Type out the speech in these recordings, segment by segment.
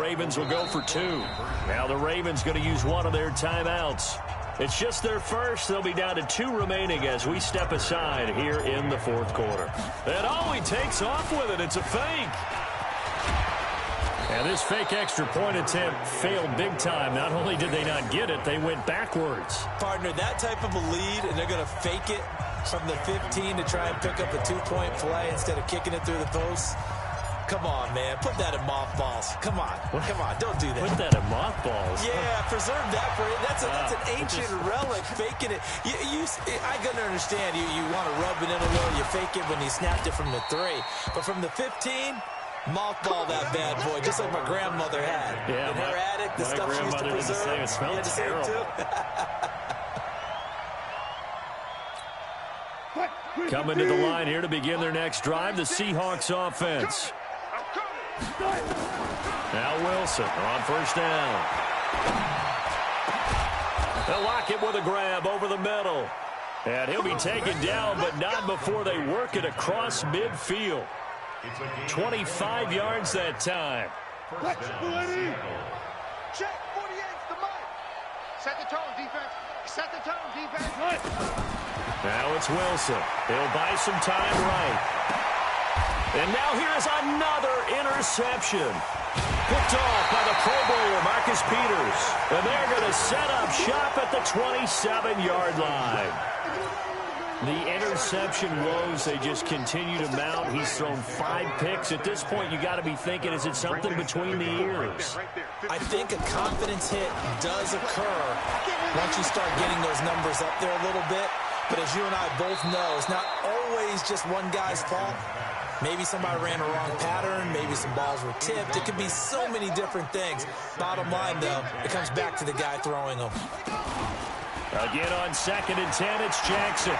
Ravens will go for 2. Now the Ravens going to use one of their timeouts. It's just their first. They'll be down to 2 remaining as we step aside here in the fourth quarter. And he takes off with it. It's a fake. And this fake extra point attempt failed big time. Not only did they not get it, they went backwards. Partner, that type of a lead, and they're going to fake it from the 15 to try and pick up a 2-point play instead of kicking it through the post. Come on, man. Put that in mothballs. Come on. Come on. Don't do that. Put that in mothballs? Yeah, preserve that for it. That's an ancient relic, faking it. I can understand. You want to rub it in a little. You fake it when you snapped it from the 3. But from the 15, mothball that bad boy, just like my grandmother had. Yeah, in her attic, the stuff she used to preserve. It smelled terrible. Coming to the line here to begin their next drive, the Seahawks offense. Now Wilson on first down. They'll lock it with a grab over the middle. And he'll be taken down, but not before they work it across midfield. 25 yards that time. Check, 48's the mic. Set the tone, defense. Set the tone, defense. Now it's Wilson. He'll buy some time right. And now here is another interception. Picked off by the Pro Bowler, Marcus Peters. And they're going to set up shop at the 27-yard line. The interception woes, they just continue to mount. He's thrown 5 picks. At this point, you got to be thinking, is it something between the ears? I think a confidence hit does occur once you start getting those numbers up there a little bit. But as you and I both know, it's not always just one guy's fault. Maybe somebody ran a wrong pattern. Maybe some balls were tipped. It could be so many different things. Bottom line, though, it comes back to the guy throwing them. Again on 2nd and 10, it's Jackson.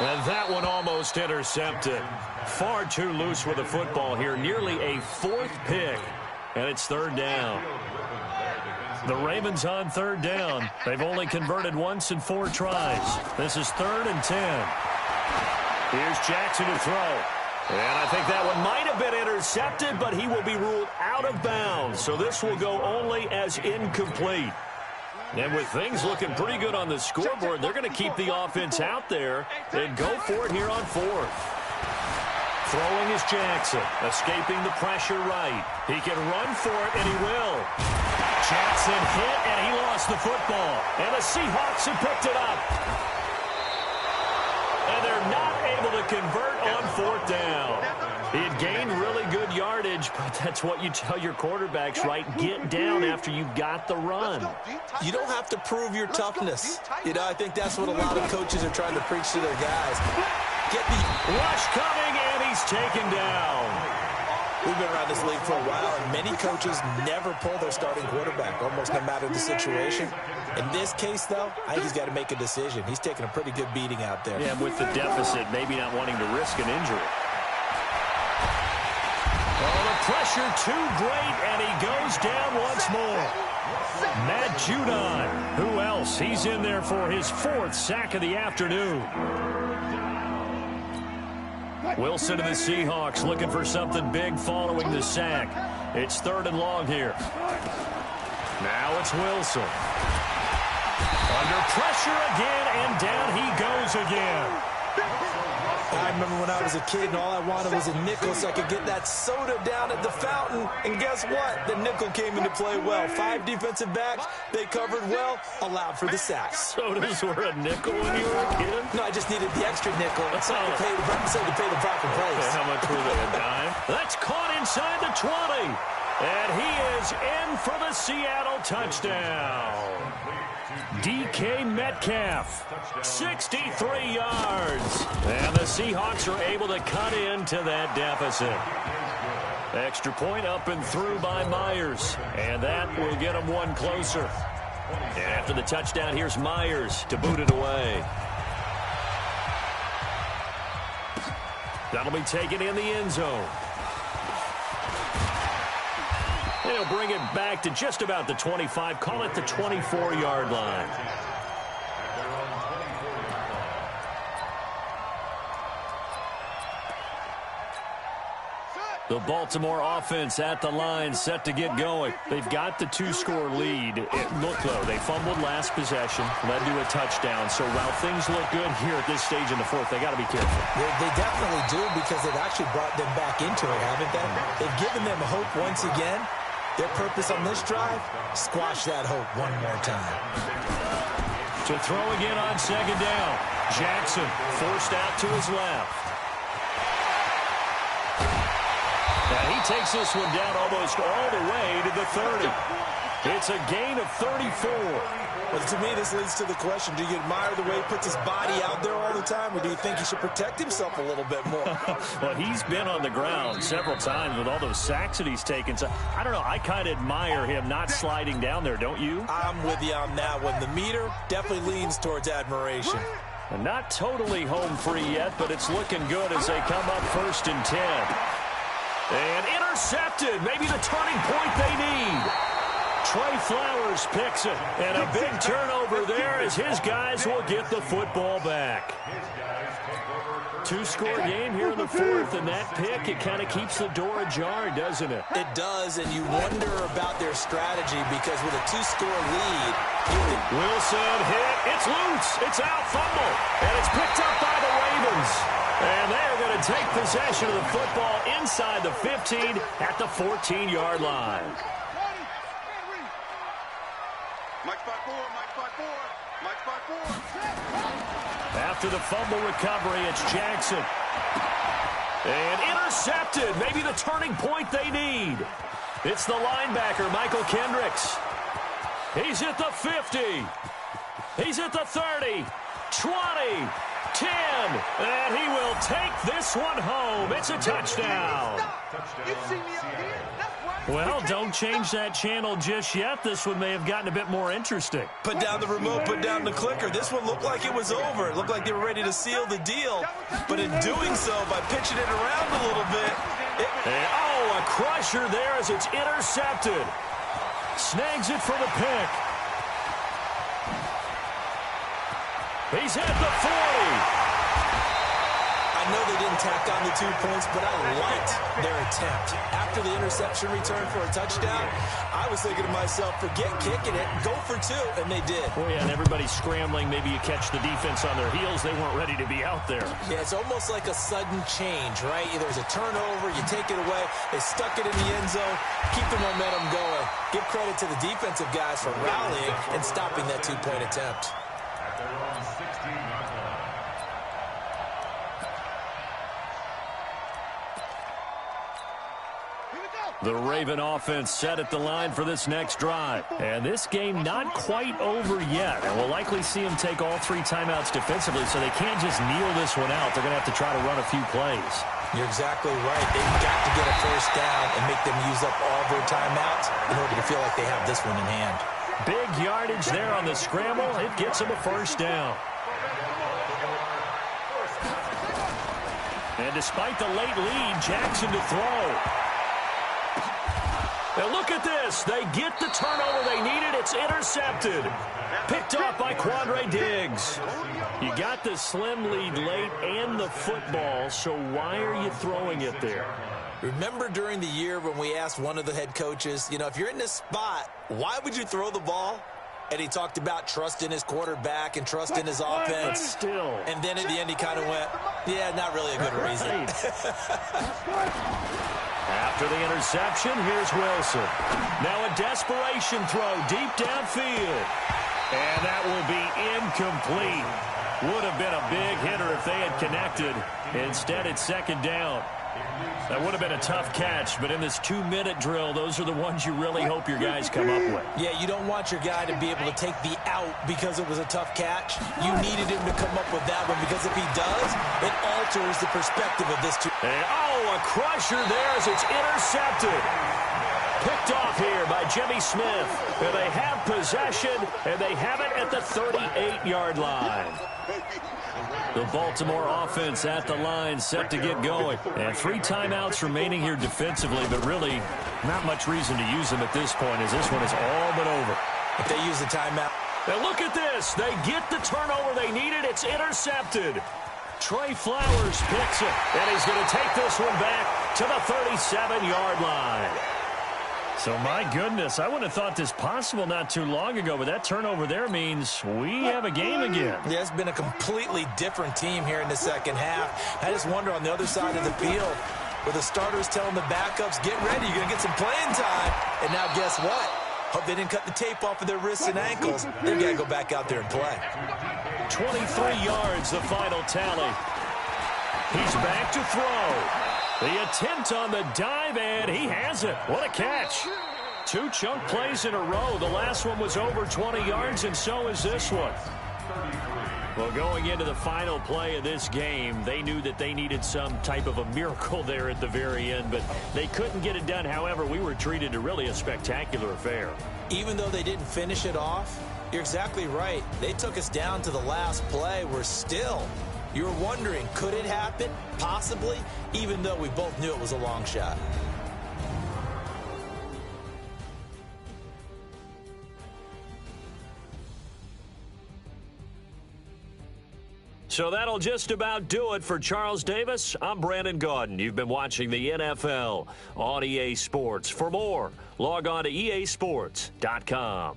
And that one almost intercepted. Far too loose with the football here. Nearly a 4th pick. And it's 3rd down. The Ravens on 3rd down. They've only converted once in 4 tries. This is 3rd and 10. Here's Jackson to throw. And I think that one might have been intercepted, but he will be ruled out of bounds. So this will go only as incomplete. And with things looking pretty good on the scoreboard, they're going to keep the offense out there and go for it here on 4th. Throwing is Jackson, escaping the pressure right. He can run for it, and he will. Jackson hit, and he lost the football. And the Seahawks have picked it up. And they're not able to convert on 4th down. He had gained really good yardage, but that's what you tell your quarterbacks, right? Get down after you got the run. You don't have to prove your toughness. I think that's what a lot of coaches are trying to preach to their guys. Get the rush coming, and he's taken down. We've been around this league for a while, and many coaches never pull their starting quarterback, almost no matter the situation. In this case, though, I think he's got to make a decision. He's taking a pretty good beating out there. Yeah, with the deficit, maybe not wanting to risk an injury. Oh, the pressure too great, and he goes down once more. Matt Judon, who else? He's in there for his 4th sack of the afternoon. Wilson and the Seahawks looking for something big following the sack. It's 3rd and long here. Now it's Wilson. Under pressure again, and down he goes again. I remember when I was a kid and all I wanted was a nickel so I could get that soda down at the fountain. And guess what? The nickel came into play well. 5 defensive backs, they covered well, allowed for the sack. Sodas were a nickel when you were a kid? No, I just needed the extra nickel so I could pay the proper price. Okay, how much were they, a dime? That's caught inside the 20. And he is in for the Seattle touchdown. DK Metcalf, 63 yards. And the Seahawks are able to cut into that deficit. Extra point up and through by Myers. And that will get them one closer. And after the touchdown, here's Myers to boot it away. That'll be taken in the end zone. They'll bring it back to just about the 25. Call it the 24-yard line. The The Baltimore offense at the line, set to get going. They've got the 2-score lead. Look, though, they fumbled last possession, led to a touchdown. So while things look good here at this stage in the fourth, they got to be careful. They definitely do, because they've actually brought them back into it, haven't they? They've given them hope once again. Their purpose on this drive, squash that hope one more time. To throw again on second down. Jackson forced out to his left. Now he takes this one down almost all the way to the 30. It's a gain of 34. Well, to me, this leads to the question, do you admire the way he puts his body out there all the time, or do you think he should protect himself a little bit more? Well, he's been on the ground several times with all those sacks that he's taken. So, I don't know, I kind of admire him not sliding down there, don't you? I'm with you on that one. The meter definitely leans towards admiration. And not totally home free yet, but it's looking good as they come up 1st and 10. And intercepted, maybe the turning point they need. Trey Flowers picks it, and a big turnover there as his guys will get the football back. 2-score game here in the fourth, and that pick, it kind of keeps the door ajar, doesn't it? It does, and you wonder about their strategy, because with a 2-score lead, Wilson hit, it's loose, it's out, fumble, and it's picked up by the Ravens. And they are going to take possession of the football inside the 15 at the 14-yard line. Mike 5-4, Mike 5-4, Mike 5-4. After the fumble recovery, it's Jackson. And intercepted, maybe the turning point they need. It's the linebacker, Michael Kendricks. He's at the 50. He's at the 30, 20, 10, and he will take this one home. It's a touchdown. You see me up here? Well, don't change that channel just yet. This one may have gotten a bit more interesting. Put down the remote, put down the clicker. This one looked like it was over. It looked like they were ready to seal the deal. But in doing so, by pitching it around a little bit, a crusher there as it's intercepted. Snags it for the pick. He's at the 40. I know they didn't tack on the 2 points, but I liked their attempt. After the interception return for a touchdown, I was thinking to myself, forget kicking it, go for 2, and they did. Oh, yeah, and everybody's scrambling. Maybe you catch the defense on their heels. They weren't ready to be out there. Yeah, it's almost like a sudden change, right? There's a turnover, you take it away, they stuck it in the end zone, keep the momentum going. Give credit to the defensive guys for rallying and stopping that 2-point attempt. The Raven offense set at the line for this next drive. And this game not quite over yet. And we'll likely see them take all 3 timeouts defensively, so they can't just kneel this one out. They're going to have to try to run a few plays. You're exactly right. They've got to get a first down and make them use up all their timeouts in order to feel like they have this one in hand. Big yardage there on the scramble. It gets them a first down. And despite the late lead, Jackson to throw. Now look at this. They get the turnover they needed. It's intercepted. Picked off by Quandre Diggs. You got the slim lead late and the football, so why are you throwing it there? Remember during the year when we asked one of the head coaches, if you're in this spot, why would you throw the ball? And he talked about trust in his quarterback and trust in his offense. But still. And then at the end he kind of went, yeah, not really a good reason. After the interception, here's Wilson. Now a desperation throw deep downfield. And that will be incomplete. Would have been a big hitter if they had connected. Instead, it's second down. That would have been a tough catch, but in this 2-minute drill, those are the ones you really hope your guys come up with. Yeah, you don't want your guy to be able to take the out because it was a tough catch. You needed him to come up with that one, because if he does, it alters the perspective of this. And, a crusher there as it's intercepted. Picked off here by Jimmy Smith. And they have possession, and they have it at the 38-yard line. The Baltimore offense at the line, set to get going. And 3 timeouts remaining here defensively, but really not much reason to use them at this point, as this one is all but over. If they use the timeout. Now look at this. They get the turnover they needed. It's intercepted. Trey Flowers picks it, and he's going to take this one back to the 37-yard line. So, my goodness, I wouldn't have thought this possible not too long ago, but that turnover there means we have a game again. Yeah, it's been a completely different team here in the second half. I just wonder on the other side of the field, where the starters telling the backups, get ready, you're going to get some playing time. And now guess what? Hope they didn't cut the tape off of their wrists and ankles. They've got to go back out there and play. 23 yards, the final tally. He's back to throw. The attempt on the dive, and he has it. What a catch. 2 chunk plays in a row. The last one was over 20 yards, and so is this one. Well, going into the final play of this game, they knew that they needed some type of a miracle there at the very end, but they couldn't get it done. However, we were treated to really a spectacular affair. Even though they didn't finish it off, you're exactly right. They took us down to the last play. We're still... You were wondering, could it happen? Possibly, even though we both knew it was a long shot. So that'll just about do it for Charles Davis. I'm Brandon Gaudin. You've been watching the NFL on EA Sports. For more, log on to easports.com.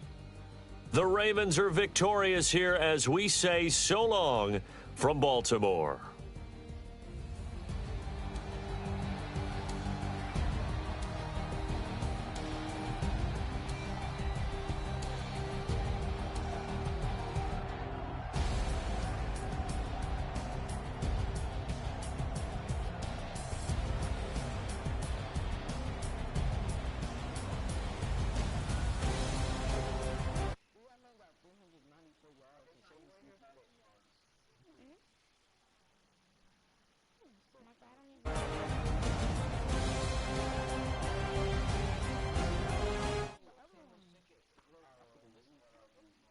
The Ravens are victorious here as we say so long from Baltimore.